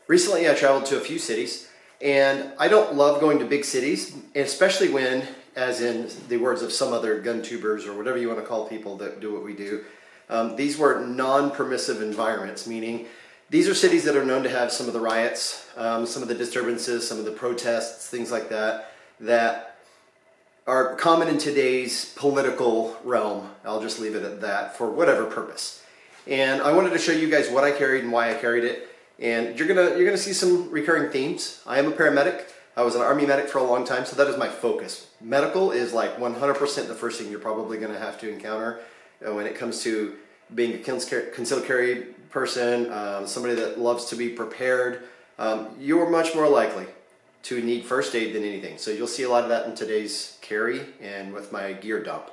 Recently I traveled to a few cities, and I don't love going to big cities, especially when, as in the words of some other gun tubers or whatever you want to call people that do what we do, these were non-permissive environments, meaning these are cities that are known to have some of the riots, some of the disturbances, some of the protests, things like that, that are common in today's political realm. I'll just leave it at that for whatever purpose. And I wanted to show you guys what I carried and why I carried it. And you're gonna see some recurring themes. I am a paramedic. I was an Army medic for a long time, so that is my focus. Medical is like 100% the first thing you're probably gonna have to encounter when it comes to being a concealed carry person, somebody that loves to be prepared. You're much more likely to need first aid than anything. So you'll see a lot of that in today's carry and with my gear dump.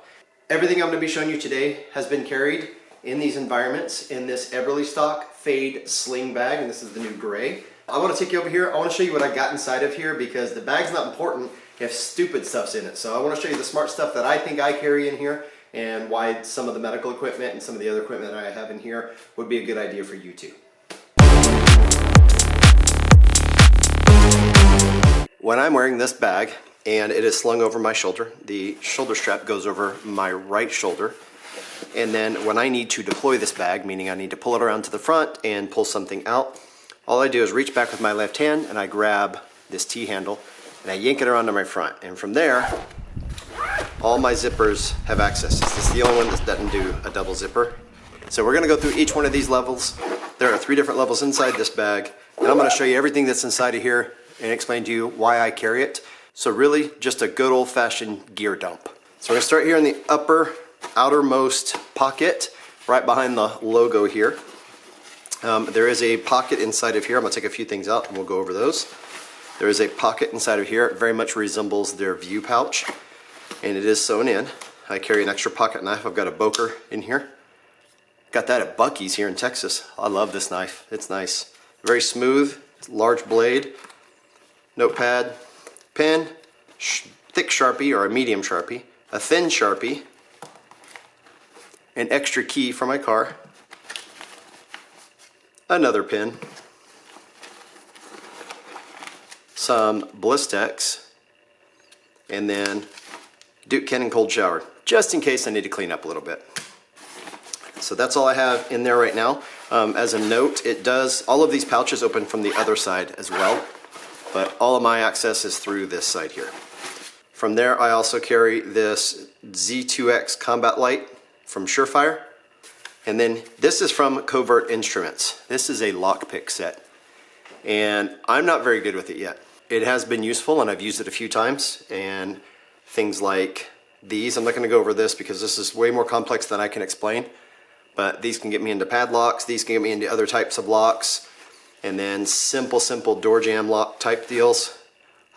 Everything I'm gonna be showing you today has been carried in these environments in this Eberlestock Fade Sling bag, and this is the new gray. I want to take you over here. I want to show you what I got inside of here, because the bag's not important if stupid stuff's in it. So I want to show you the smart stuff that I think I carry in here, and why some of the medical equipment and some of the other equipment that I have in here would be a good idea for you too. When I'm wearing this bag and it is slung over my shoulder, the shoulder strap goes over my right shoulder. And then when I need to deploy this bag, meaning I need to pull it around to the front and pull something out, all I do is reach back with my left hand and I grab this T-handle and I yank it around to my front. And from there, all my zippers have access. This is the only one that doesn't do a double zipper. So we're gonna go through each one of these levels. There are 3 different levels inside this bag, and I'm gonna show you everything that's inside of here and explain to you why I carry it. So really, just a good old-fashioned gear dump. So we're gonna start here in the outermost pocket, right behind the logo here. There is a pocket inside of here. I'm gonna take a few things out and we'll go over those. There is a pocket inside of here. It very much resembles their view pouch, and it is sewn in. I carry an extra pocket knife. I've got a Boker in here. Got that at Buc-ee's here in Texas. I love this knife. It's nice. Very smooth, large blade, notepad, pen, thick Sharpie or a medium Sharpie, a thin Sharpie, an extra key for my car, another pin, some Blistex, and then Duke Cannon cold shower, just in case I need to clean up a little bit. So that's all I have in there right now. As a note, all of these pouches open from the other side as well, but all of my access is through this side here. From there, I also carry this Z2X combat light from Surefire, and then this is from Covert Instruments. This is a lockpick set, and I'm not very good with it yet. It has been useful and I've used it a few times, and things like these, I'm not going to go over this because this is way more complex than I can explain, but these can get me into padlocks, these can get me into other types of locks, and then simple door jamb lock type deals,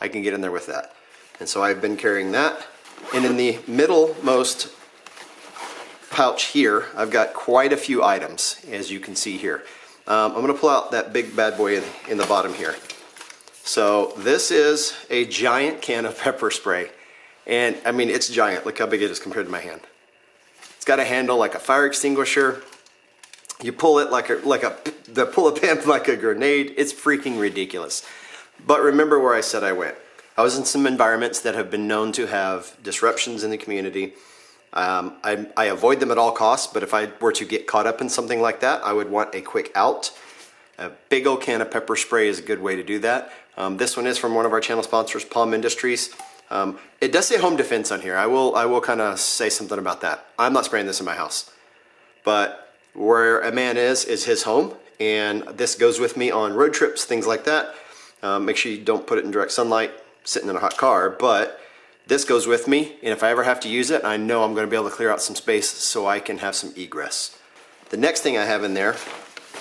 I can get in there with that. And so I've been carrying that, and in the middlemost pouch here, I've got quite a few items, as you can see here. I'm going to pull out that big bad boy in the bottom here. So this is a giant can of pepper spray, and I mean, it's giant. Look how big it is compared to my hand. It's got a handle like a fire extinguisher. You pull it pull a pin like a grenade. It's freaking ridiculous. But remember where I said I went. I was in some environments that have been known to have disruptions in the community. I avoid them at all costs, but if I were to get caught up in something like that, I would want a quick out. A big old can of pepper spray is a good way to do that. This one is from one of our channel sponsors, Palm Industries. It does say home defense on here. I will kind of say something about that. I'm not spraying this in my house, but where a man is his home, and this goes with me on road trips, things like that. Make sure you don't put it in direct sunlight sitting in a hot car, but this goes with me, and if I ever have to use it, I know I'm going to be able to clear out some space so I can have some egress. The next thing I have in there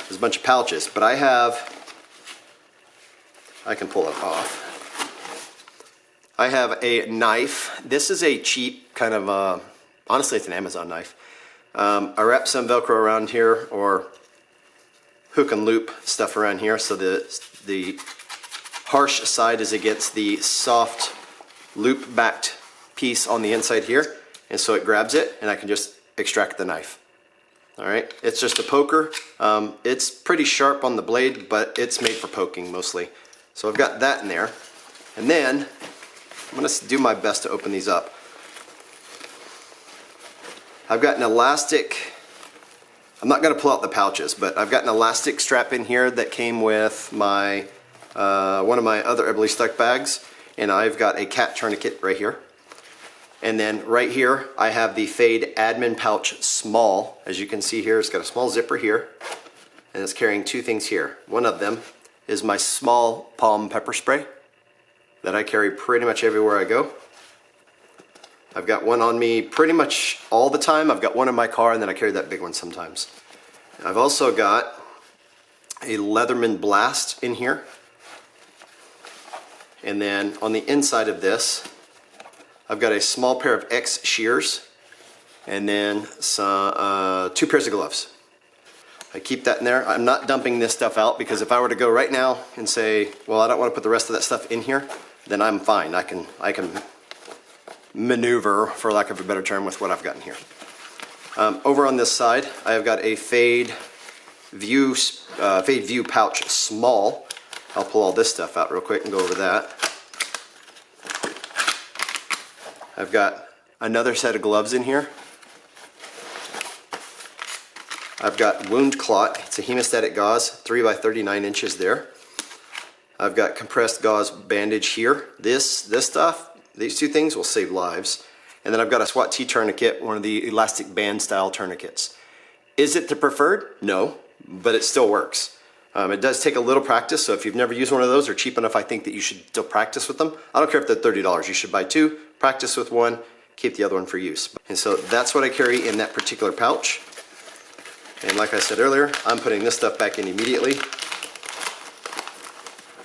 is a bunch of pouches, but I can pull it off. I have a knife. This is a cheap kind of, honestly it's an Amazon knife. I wrap some Velcro around here, or hook and loop stuff around here, so the harsh side is against the soft loop backed piece on the inside here, and so it grabs it and I can just extract the knife. All right, it's just a poker. It's pretty sharp on the blade, but it's made for poking mostly. So I've got that in there. And then I'm gonna do my best to open these up. I've got an elastic, I'm not gonna pull out the pouches, but I've got an elastic strap in here that came with my one of my other Eberlestock bags, and I've got a cat tourniquet right here. And then right here, I have the Fade Admin Pouch Small. As you can see here, it's got a small zipper here, and it's carrying two things here. One of them is my small palm pepper spray that I carry pretty much everywhere I go. I've got one on me pretty much all the time. I've got one in my car, and then I carry that big one sometimes. I've also got a Leatherman Blast in here. And then on the inside of this, I've got a small pair of X shears, and then some, 2 pairs of gloves. I keep that in there. I'm not dumping this stuff out, because if I were to go right now and say, well, I don't want to put the rest of that stuff in here, then I'm fine. I can maneuver, for lack of a better term, with what I've got in here. Over on this side, I've got a Fade View Pouch Small. I'll pull all this stuff out real quick and go over that. I've got another set of gloves in here. I've got Wound Clot. It's a hemostatic gauze, 3 by 39 inches there. I've got compressed gauze bandage here. This stuff, these two things will save lives. And then I've got a SWAT T tourniquet, one of the elastic band style tourniquets. Is it the preferred? No, but it still works. It does take a little practice, so if you've never used one of those, they're cheap enough, I think, that you should still practice with them. I don't care if they're $30. You should buy 2, practice with one, keep the other one for use. And so that's what I carry in that particular pouch. And like I said earlier, I'm putting this stuff back in immediately,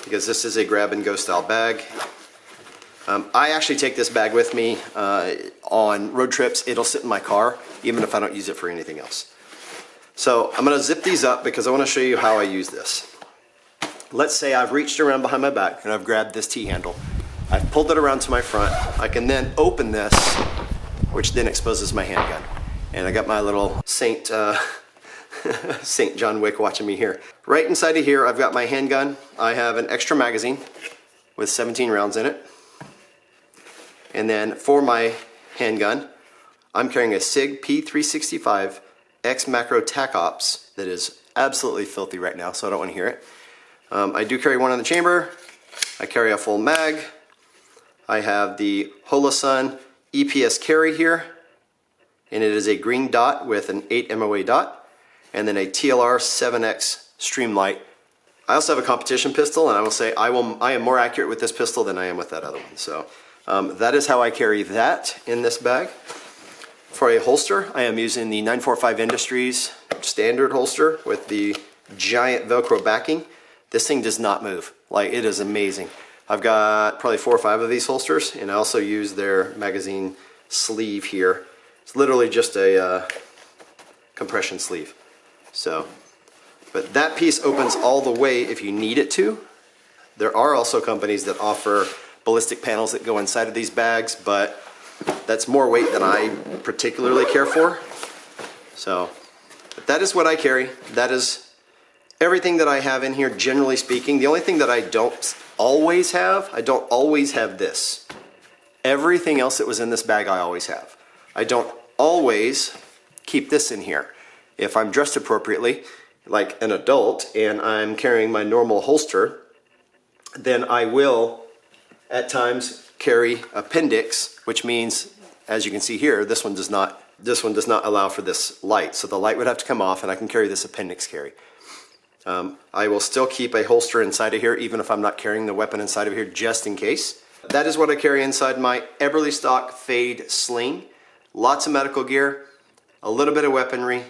because this is a grab-and-go style bag. I actually take this bag with me on road trips. It'll sit in my car, even if I don't use it for anything else. So I'm gonna zip these up because I wanna show you how I use this. Let's say I've reached around behind my back and I've grabbed this T-handle. I've pulled it around to my front. I can then open this, which then exposes my handgun. And I got my little Saint John Wick watching me here. Right inside of here, I've got my handgun. I have an extra magazine with 17 rounds in it. And then for my handgun, I'm carrying a SIG P365 X Macro Tac Ops that is absolutely filthy right now, so I don't want to hear it. I do carry one in the chamber. I carry a full mag. I have the Holosun EPS carry here, and it is a green dot with an 8 MOA dot, and then a TLR 7X Streamlight. I also have a competition pistol, and I will say I am more accurate with this pistol than I am with that other one. So that is how I carry that in this bag. For a holster, I am using the 945 Industries standard holster with the giant Velcro backing. This thing does not move. Like, it is amazing. I've got probably 4 or 5 of these holsters, and I also use their magazine sleeve here. It's literally just a compression sleeve. So, but that piece opens all the way if you need it to. There are also companies that offer ballistic panels that go inside of these bags, but that's more weight than I particularly care for. So, but that is what I carry. That is everything that I have in here, generally speaking. The only thing that I don't always have this. Everything else that was in this bag I always have. I don't always keep this in here. If I'm dressed appropriately, like an adult, and I'm carrying my normal holster, then I will at times carry appendix, which means, as you can see here, this one does not allow for this light. So the light would have to come off, and I can carry this appendix carry. I will still keep a holster inside of here, even if I'm not carrying the weapon inside of here, just in case. That is what I carry inside my Eberlestock Fade Sling. Lots of medical gear, a little bit of weaponry,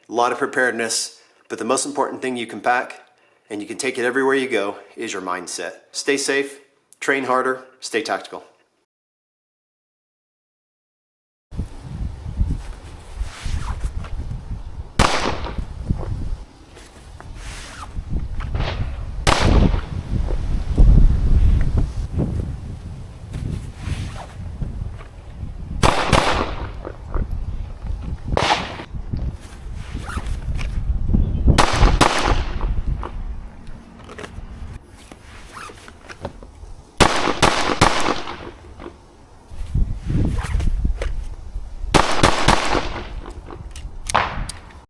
a lot of preparedness, but the most important thing you can pack, and you can take it everywhere you go, is your mindset. Stay safe, train harder, stay tactical.